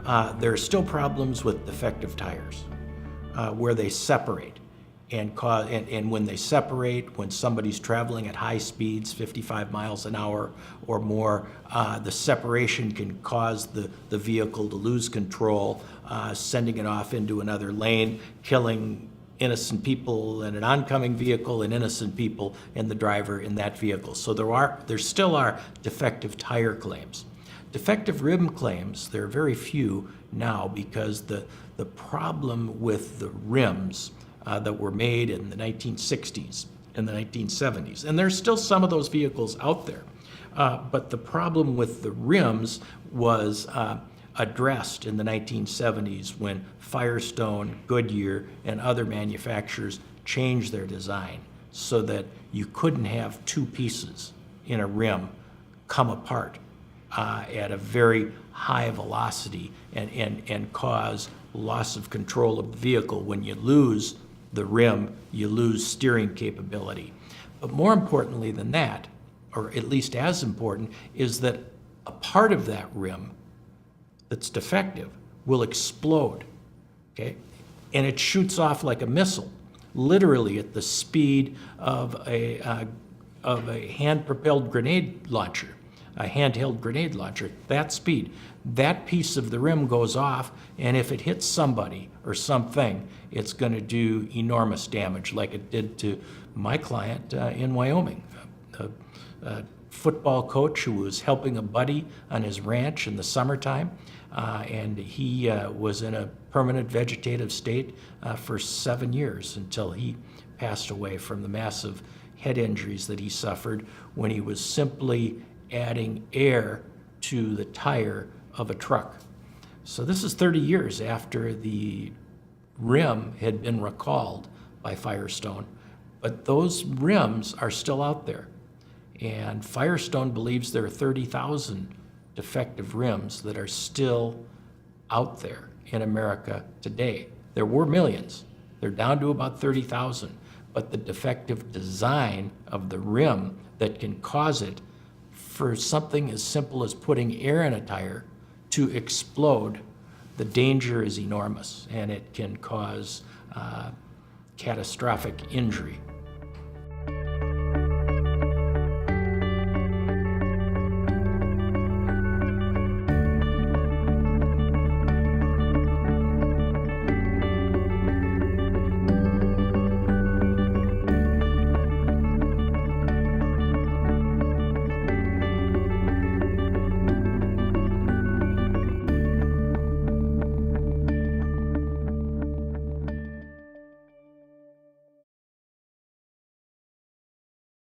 There are still problems with defective tires where they separate and when they separate, when somebody's traveling at high speeds, 55 miles an hour or more, the separation can cause the vehicle to lose control, sending it off into another lane, killing innocent people in an oncoming vehicle and innocent people and the driver in that vehicle. So there still are defective tire claims. Defective rim claims, there are very few now because the problem with the rims that were made in the 1960s and the 1970s, and there's still some of those vehicles out there, but the problem with the rims was addressed in the 1970s when Firestone, Goodyear, and other manufacturers changed their design so that you couldn't have two pieces in a rim come apart at a very high velocity and cause loss of control of the vehicle. When you lose the rim, you lose steering capability. But more importantly than that, or at least as important, is that a part of that rim that's defective will explode, okay? And it shoots off like a missile, literally at the speed of a hand-propelled grenade launcher, a handheld grenade launcher, that speed. That piece of the rim goes off, and if it hits somebody or something, it's going to do enormous damage, like it did to my client in Wyoming, a football coach who was helping a buddy on his ranch in the summertime, and he was in a permanent vegetative state for 7 years until he passed away from the massive head injuries that he suffered when he was simply adding air to the tire of a truck. So this is 30 years after the rim had been recalled by Firestone, but those rims are still out there. And Firestone believes there are 30,000 defective rims that are still out there in America today. There were millions. They're down to about 30,000. But the defective design of the rim that can cause it, for something as simple as putting air in a tire to explode, the danger is enormous, and it can cause catastrophic injury.